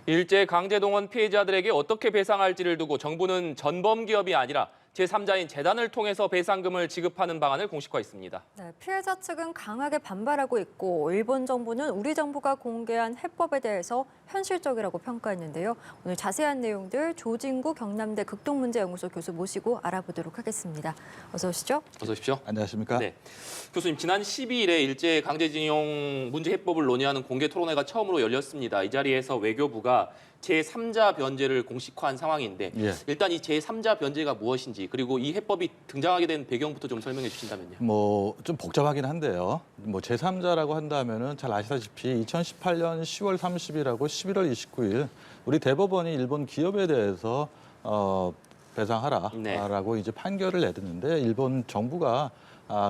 일제 강제동원 피해자들에게 어떻게 배상할지를 두고 정부는 전범 기업이 아니라 제3자인 재단을 통해서 배상금을 지급하는 방안을 공식화했습니다. 네, 피해자 측은 강하게 반발하고 있고 일본 정부는 우리 정부가 공개한 해법에 대해서 현실적이라고 평가했는데요. 오늘 자세한 내용들 조진구 경남대 극동문제연구소 교수 모시고 알아보도록 하겠습니다. 어서 오시죠. 어서 오십시오. 안녕하십니까? 네. 교수님, 지난 12일에 일제 강제징용 문제 해법을 논의하는 공개 토론회가 처음으로 열렸습니다. 이 자리에서 외교부가 제3자 변제를 공식화한 상황인데 예. 일단 이 제3자 변제가 무엇인지 그리고 이 해법이 등장하게 된 배경부터 좀 설명해 주신다면요. 좀 복잡하긴 한데요. 제3자라고 한다면은 잘 아시다시피 2018년 10월 30일하고 11월 29일 우리 대법원이 일본 기업에 대해서 배상하라라고 이제 판결을 내렸는데 일본 정부가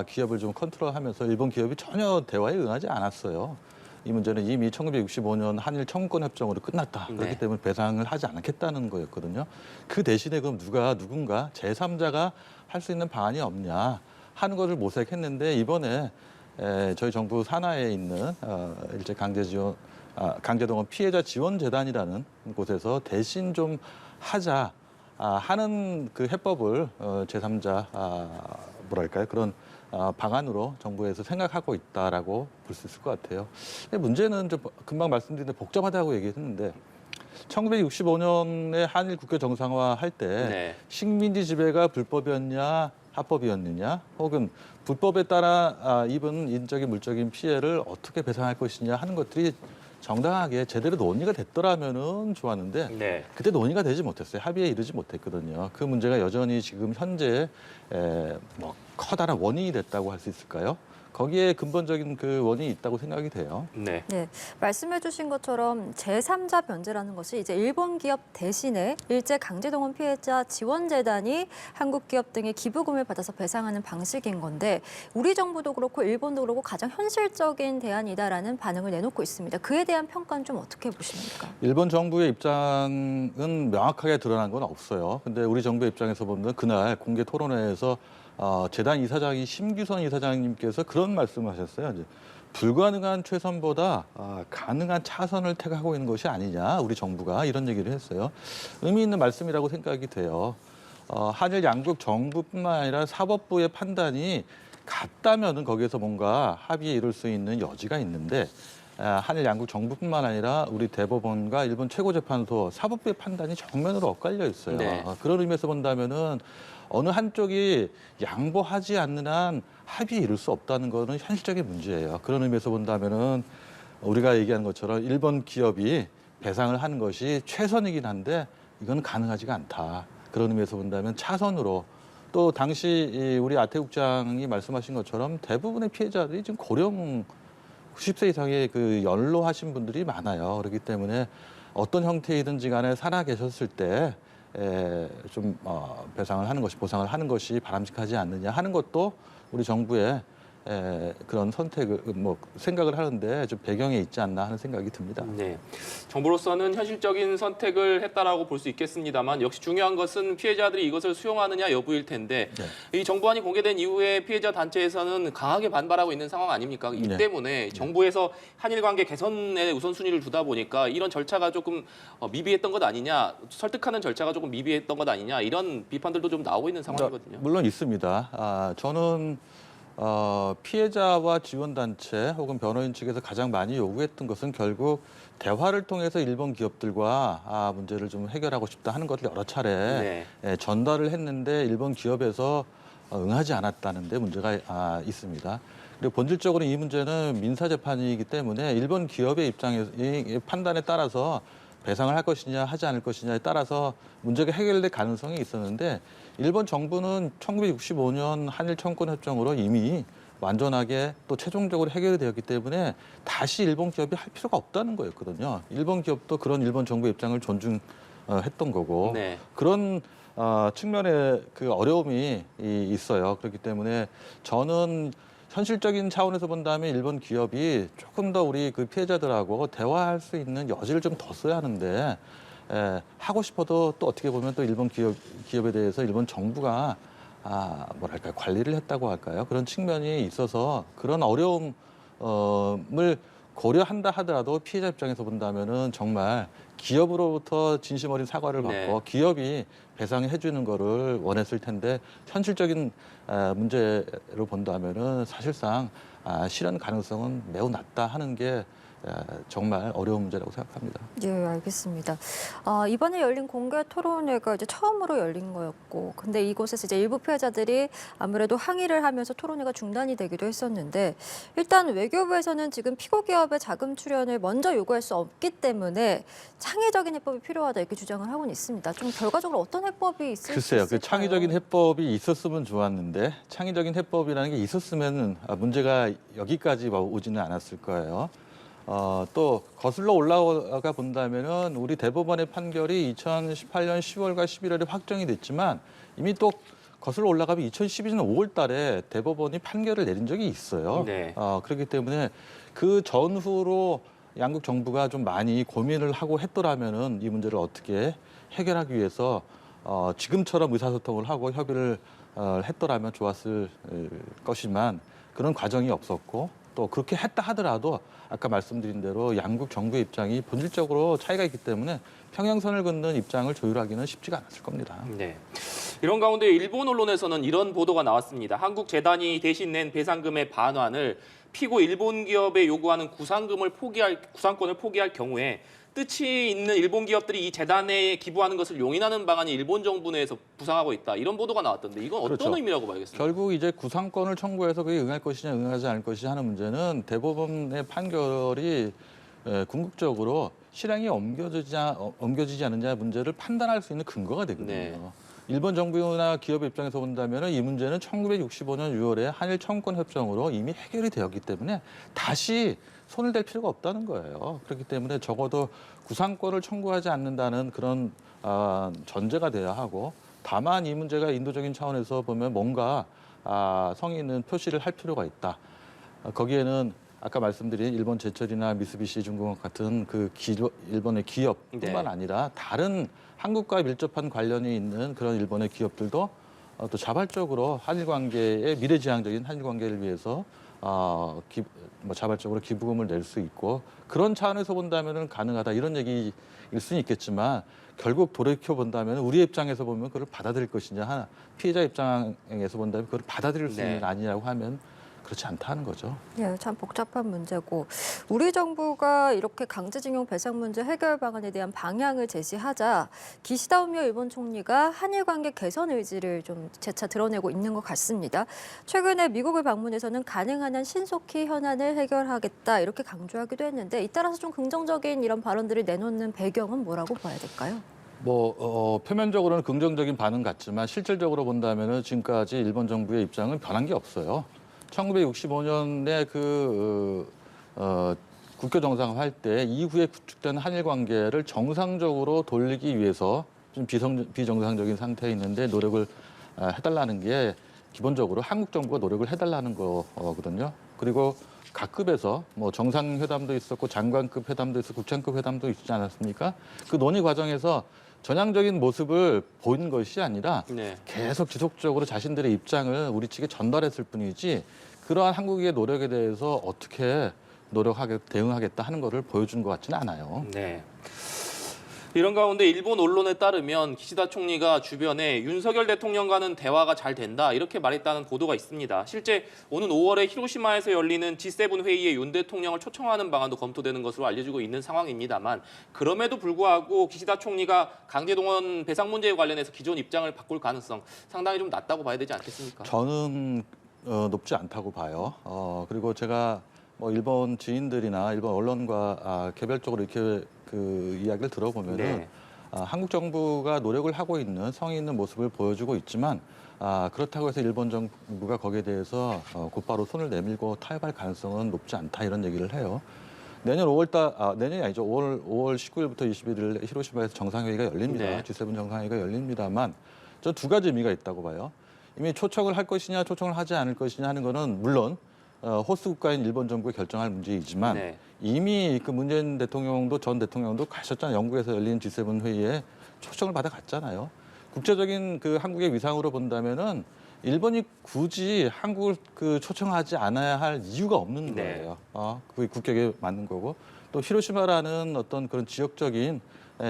기업을 좀 컨트롤하면서 일본 기업이 전혀 대화에 응하지 않았어요. 이 문제는 이미 1965년 한일 청구권 협정으로 끝났다. 그렇기 때문에 배상을 하지 않겠다는 거였거든요. 그 대신에 그럼 누군가 제3자가 할 수 있는 방안이 없냐 하는 것을 모색했는데 이번에 저희 정부 산하에 있는 일제 강제동원 피해자 지원재단이라는 곳에서 대신 좀 하자 하는 그 해법을 제3자 그런 방안으로 정부에서 생각하고 있다라고 볼 수 있을 것 같아요. 문제는 좀 금방 말씀드린 복잡하다고 얘기했는데 1965년에 한일 국교 정상화 할 때 식민지 지배가 불법이었냐 합법이었느냐 혹은 불법에 따라 입은 인적인 물적인 피해를 어떻게 배상할 것이냐 하는 것들이 정당하게 제대로 논의가 됐더라면은 좋았는데 그때 논의가 되지 못했어요. 합의에 이르지 못했거든요. 그 문제가 여전히 지금 현재 커다란 원인이 됐다고 할 수 있을까요? 거기에 근본적인 그 원인이 있다고 생각이 돼요. 네, 말씀해 주신 것처럼 제3자 변제라는 것이 이제 일본 기업 대신에 일제 강제동원 피해자 지원재단이 한국 기업 등의 기부금을 받아서 배상하는 방식인 건데 우리 정부도 그렇고 일본도 그렇고 가장 현실적인 대안이다라는 반응을 내놓고 있습니다. 그에 대한 평가는 좀 어떻게 보십니까? 일본 정부의 입장은 명확하게 드러난 건 없어요. 근데 우리 정부의 입장에서 보면 그날 공개 토론회에서 재단 이사장이 심규선 이사장님께서 그런 말씀을 하셨어요. 이제 불가능한 최선보다 가능한 차선을 택하고 있는 것이 아니냐, 우리 정부가 이런 얘기를 했어요. 의미 있는 말씀이라고 생각이 돼요. 한일 양국 정부뿐만 아니라 사법부의 판단이 같다면은 거기에서 뭔가 합의에 이룰 수 있는 여지가 있는데 한일 양국 정부뿐만 아니라 우리 대법원과 일본 최고재판소 사법부의 판단이 정면으로 엇갈려 있어요. 그런 의미에서 본다면은 어느 한쪽이 양보하지 않는 한 합의에 이룰 수 없다는 것은 현실적인 문제예요. 그런 의미에서 본다면은 우리가 얘기하는 것처럼 일본 기업이 배상을 하는 것이 최선이긴 한데 이건 가능하지가 않다. 그런 의미에서 본다면 차선으로 또 당시 우리 아태 국장이 말씀하신 것처럼 대부분의 피해자들이 지금 고령 90세 이상의 그 연로하신 분들이 많아요. 그렇기 때문에 어떤 형태이든지 간에 살아 계셨을 때 좀 배상을 하는 것이 보상을 하는 것이 바람직하지 않느냐 하는 것도 우리 정부의 그런 선택을 생각을 하는데 좀 배경에 있지 않나 하는 생각이 듭니다. 정부로서는 현실적인 선택을 했다라고 볼 수 있겠습니다만 역시 중요한 것은 피해자들이 이것을 수용하느냐 여부일 텐데 이 정부안이 공개된 이후에 피해자 단체에서는 강하게 반발하고 있는 상황 아닙니까? 이 때문에 정부에서 한일 관계 개선에 우선순위를 두다 보니까 이런 절차가 조금 미비했던 것 아니냐, 설득하는 절차가 조금 미비했던 것 아니냐 이런 비판들도 좀 나오고 있는 상황이거든요. 물론 있습니다. 저는 피해자와 지원단체 혹은 변호인 측에서 가장 많이 요구했던 것은 결국 대화를 통해서 일본 기업들과 문제를 좀 해결하고 싶다 하는 것을 여러 차례 전달을 했는데 일본 기업에서 응하지 않았다는 데 문제가 있습니다. 그리고 본질적으로 이 문제는 민사재판이기 때문에 일본 기업의 이 판단에 따라서 배상을 할 것이냐 하지 않을 것이냐에 따라서 문제가 해결될 가능성이 있었는데 일본 정부는 1965년 한일 청구권 협정으로 이미 완전하게 또 최종적으로 해결이 되었기 때문에 다시 일본 기업이 할 필요가 없다는 거였거든요. 일본 기업도 그런 일본 정부의 입장을 존중했던 거고 그런 측면에 그 어려움이 있어요. 그렇기 때문에 저는 현실적인 차원에서 본다면 일본 기업이 조금 더 우리 그 피해자들하고 대화할 수 있는 여지를 좀 더 써야 하는데 하고 싶어도 또 어떻게 보면 또 일본 기업에 대해서 일본 정부가 관리를 했다고 할까요? 그런 측면이 있어서 그런 어려움을 고려한다 하더라도 피해자 입장에서 본다면은 정말 기업으로부터 진심 어린 사과를 받고 네. 기업이 배상해 주는 거를 원했을 텐데 현실적인 문제로 본다면은 사실상 실현 가능성은 매우 낮다 하는 게 정말 어려운 문제라고 생각합니다. 예, 알겠습니다. 이번에 열린 공개 토론회가 이제 처음으로 열린 거였고, 근데 이곳에서 이제 일부 피해자들이 아무래도 항의를 하면서 토론회가 중단이 되기도 했었는데, 일단 외교부에서는 지금 피고 기업의 자금 출연을 먼저 요구할 수 없기 때문에 창의적인 해법이 필요하다 이렇게 주장을 하고는 있습니다. 좀 결과적으로 어떤 해법이 있을 수 글쎄요, 있을까요? 그 창의적인 해법이 있었으면 좋았는데 창의적인 해법이라는 게 있었으면 문제가 여기까지 오지는 않았을 거예요. 또 거슬러 올라가 본다면은 우리 대법원의 판결이 2018년 10월과 11월에 확정이 됐지만 이미 또 거슬러 올라가면 2012년 5월 달에 대법원이 판결을 내린 적이 있어요. 네. 그렇기 때문에 그 전후로 양국 정부가 좀 많이 고민을 하고 했더라면은 이 문제를 어떻게 해결하기 위해서 지금처럼 의사소통을 하고 협의를 했더라면 좋았을 것이지만 그런 과정이 없었고 또 그렇게 했다 하더라도 아까 말씀드린 대로 양국 정부의 입장이 본질적으로 차이가 있기 때문에 평행선을 긋는 입장을 조율하기는 쉽지가 않았을 겁니다. 네. 이런 가운데 일본 언론에서는 이런 보도가 나왔습니다. 한국 재단이 대신 낸 배상금의 반환을 피고 일본 기업에 요구하는 구상권을 포기할 경우에 뜻이 있는 일본 기업들이 이 재단에 기부하는 것을 용인하는 방안이 일본 정부 내에서 부상하고 있다. 이런 보도가 나왔던데 이건 어떤 그렇죠. 의미라고 봐야겠습니까? 결국 이제 구상권을 청구해서 그게 응할 것이냐 응하지 않을 것이냐 하는 문제는 대법원의 판결이 궁극적으로 실행이 옮겨지지 않느냐 문제를 판단할 수 있는 근거가 되거든요. 네. 일본 정부나 기업의 입장에서 본다면 이 문제는 1965년 6월에 한일 청구권 협정으로 이미 해결이 되었기 때문에 다시 손을 댈 필요가 없다는 거예요. 그렇기 때문에 적어도 구상권을 청구하지 않는다는 그런 전제가 돼야 하고 다만 이 문제가 인도적인 차원에서 보면 뭔가 성의 있는 표시를 할 필요가 있다. 거기에는 아까 말씀드린 일본 제철이나 미쓰비시 중공업 같은 일본의 기업뿐만 네. 아니라 다른 한국과 밀접한 관련이 있는 그런 일본의 기업들도 또 자발적으로 한일 관계의 미래지향적인 한일 관계를 위해서 자발적으로 기부금을 낼 수 있고 그런 차원에서 본다면은 가능하다 이런 얘기일 수는 있겠지만 결국 돌이켜 본다면 우리 입장에서 보면 그걸 받아들일 것이냐 피해자 입장에서 본다면 그걸 받아들일 수 있는 게 아니냐고 하면 그렇지 않다는 거죠. 예, 참 복잡한 문제고 우리 정부가 이렇게 강제징용 배상 문제 해결 방안에 대한 방향을 제시하자 기시다 후미오 일본 총리가 한일 관계 개선 의지를 좀 재차 드러내고 있는 것 같습니다. 최근에 미국을 방문해서는 가능한 한 신속히 현안을 해결하겠다 이렇게 강조하기도 했는데 이 따라서 좀 긍정적인 이런 발언들을 내놓는 배경은 뭐라고 봐야 될까요? 표면적으로는 긍정적인 반응 같지만 실질적으로 본다면은 지금까지 일본 정부의 입장은 변한 게 없어요. 1965년에 국교 정상화할 때 이후에 구축된 한일 관계를 정상적으로 돌리기 위해서 좀 비정상적인 상태에 있는데 노력을 해달라는 게 기본적으로 한국 정부가 노력을 해달라는 거거든요. 그리고 각급에서 정상회담도 있었고 장관급 회담도 있었고 국장급 회담도 있지 않았습니까? 그 논의 과정에서 전향적인 모습을 보인 것이 아니라 네. 계속 지속적으로 자신들의 입장을 우리 측에 전달했을 뿐이지 그러한 한국의 노력에 대해서 어떻게 대응하겠다 하는 것을 보여준 것 같지는 않아요. 네. 이런 가운데 일본 언론에 따르면 기시다 총리가 주변에 윤석열 대통령과는 대화가 잘 된다 이렇게 말했다는 보도가 있습니다. 실제 오는 5월에 히로시마에서 열리는 G7 회의에 윤 대통령을 초청하는 방안도 검토되는 것으로 알려지고 있는 상황입니다만 그럼에도 불구하고 기시다 총리가 강제동원 배상 문제에 관련해서 기존 입장을 바꿀 가능성 상당히 좀 낮다고 봐야 되지 않겠습니까? 저는 높지 않다고 봐요. 그리고 제가 일본 지인들이나 일본 언론과 개별적으로 이렇게 그 이야기를 들어보면은 네. 한국 정부가 노력을 하고 있는 성의 있는 모습을 보여주고 있지만 그렇다고 해서 일본 정부가 거기에 대해서 곧바로 손을 내밀고 타협할 가능성은 높지 않다 이런 얘기를 해요. 내년이 아니죠. 5월 19일부터 21일 히로시마에서 정상회의가 열립니다. 네. G7 정상회의가 열립니다만 저 두 가지 의미가 있다고 봐요. 이미 초청을 할 것이냐 초청을 하지 않을 것이냐 하는 거는 물론 호스트 국가인 일본 정부가 결정할 문제이지만 네. 이미 그 문재인 대통령도 전 대통령도 가셨잖아요. 영국에서 열린 G7 회의에 초청을 받아 갔잖아요. 국제적인 그 한국의 위상으로 본다면은 일본이 굳이 한국을 초청하지 않아야 할 이유가 없는 네. 거예요. 그게 국격에 맞는 거고 또 히로시마라는 어떤 그런 지역적인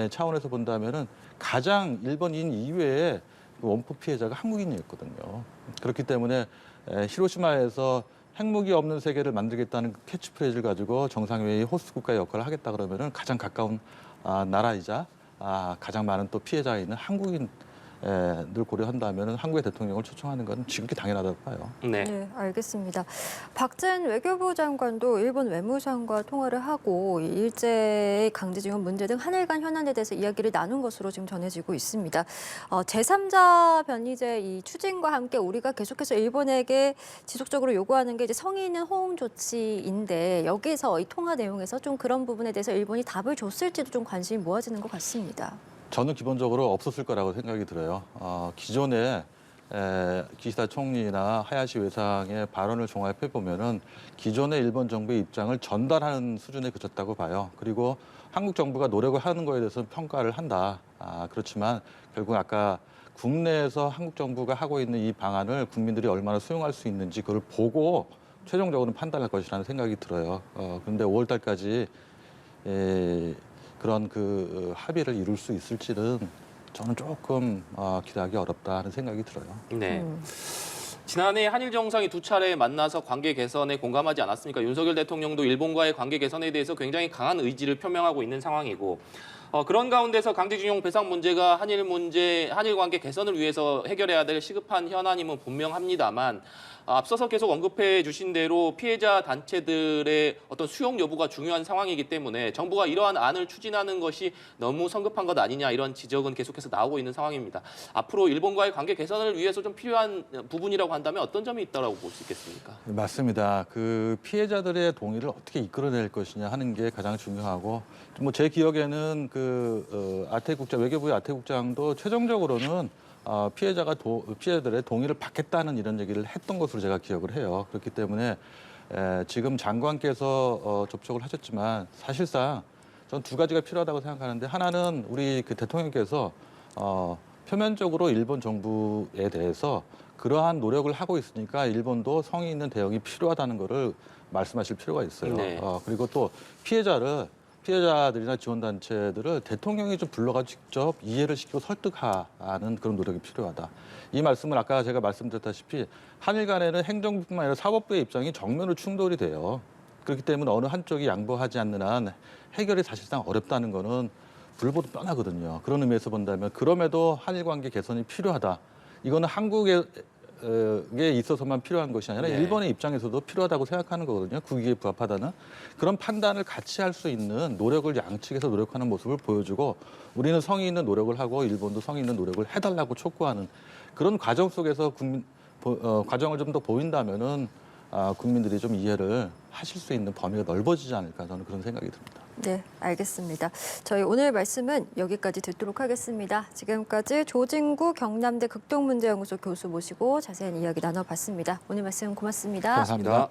차원에서 본다면은 가장 일본인 이외에 원포 피해자가 한국인이었거든요. 그렇기 때문에 히로시마에서 핵무기 없는 세계를 만들겠다는 캐치프레이즈를 가지고 정상회의 호스트 국가의 역할을 하겠다 그러면은 가장 가까운 나라이자 가장 많은 또 피해자가 있는 한국인 늘 고려한다면 한국의 대통령을 초청하는 건 지극히 당연하다고 봐요. 네. 네, 알겠습니다. 박진 외교부 장관도 일본 외무상과 통화를 하고 이 일제의 강제징용 문제 등 한일 간 현안에 대해서 이야기를 나눈 것으로 지금 전해지고 있습니다. 제3자 변이제 이 추진과 함께 우리가 계속해서 일본에게 지속적으로 요구하는 게 이제 성의 있는 호응 조치인데 여기서 이 통화 내용에서 좀 그런 부분에 대해서 일본이 답을 줬을지도 좀 관심이 모아지는 것 같습니다. 저는 기본적으로 없었을 거라고 생각이 들어요. 기존에 기시다 총리나 하야시 외상의 발언을 종합해 보면은 기존의 일본 정부의 입장을 전달하는 수준에 그쳤다고 봐요. 그리고 한국 정부가 노력을 하는 거에 대해서 평가를 한다. 그렇지만 결국 아까 국내에서 한국 정부가 하고 있는 이 방안을 국민들이 얼마나 수용할 수 있는지 그걸 보고 최종적으로 판단할 것이라는 생각이 들어요. 그런데 5월 달까지 그런 합의를 이룰 수 있을지는 저는 조금 기대하기 어렵다 하는 생각이 들어요. 네. 지난해 한일 정상이 두 차례 만나서 관계 개선에 공감하지 않았습니까? 윤석열 대통령도 일본과의 관계 개선에 대해서 굉장히 강한 의지를 표명하고 있는 상황이고 그런 가운데서 강제징용 배상 문제가 한일 관계 개선을 위해서 해결해야 될 시급한 현안임은 분명합니다만 앞서서 계속 언급해 주신 대로 피해자 단체들의 어떤 수용 여부가 중요한 상황이기 때문에 정부가 이러한 안을 추진하는 것이 너무 성급한 것 아니냐 이런 지적은 계속해서 나오고 있는 상황입니다. 앞으로 일본과의 관계 개선을 위해서 좀 필요한 부분이라고 한다면 어떤 점이 있다고 볼 수 있겠습니까? 맞습니다. 피해자들의 동의를 어떻게 이끌어낼 것이냐 하는 게 가장 중요하고 제 기억에는 외교부의 아태국장도 최종적으로는 피해자들의 동의를 받겠다는 이런 얘기를 했던 것으로 제가 기억을 해요. 그렇기 때문에 지금 장관께서 접촉을 하셨지만 사실상 전 두 가지가 필요하다고 생각하는데 하나는 우리 대통령께서 표면적으로 일본 정부에 대해서 그러한 노력을 하고 있으니까 일본도 성의 있는 대응이 필요하다는 것을 말씀하실 필요가 있어요. 네. 그리고 또 피해자들이나 지원단체들을 대통령이 좀 불러가 직접 이해를 시키고 설득하는 그런 노력이 필요하다. 이 말씀을 아까 제가 말씀드렸다시피 한일 간에는 행정부뿐만 아니라 사법부의 입장이 정면으로 충돌이 돼요. 그렇기 때문에 어느 한쪽이 양보하지 않는 한 해결이 사실상 어렵다는 거는 불보듯 뻔하거든요. 그런 의미에서 본다면 그럼에도 한일 관계 개선이 필요하다. 이거는 한국에 있어서만 필요한 것이 아니라 네. 일본의 입장에서도 필요하다고 생각하는 거거든요. 국익에 부합하다는. 그런 판단을 같이 할 수 있는 노력을 양측에서 노력하는 모습을 보여주고 우리는 성의 있는 노력을 하고 일본도 성의 있는 노력을 해달라고 촉구하는 그런 과정 속에서 과정을 좀 더 보인다면은 국민들이 좀 이해를 하실 수 있는 범위가 넓어지지 않을까 저는 그런 생각이 듭니다. 네, 알겠습니다. 저희 오늘 말씀은 여기까지 듣도록 하겠습니다. 지금까지 조진구 경남대 극동문제연구소 교수 모시고 자세한 이야기 나눠봤습니다. 오늘 말씀 고맙습니다. 감사합니다.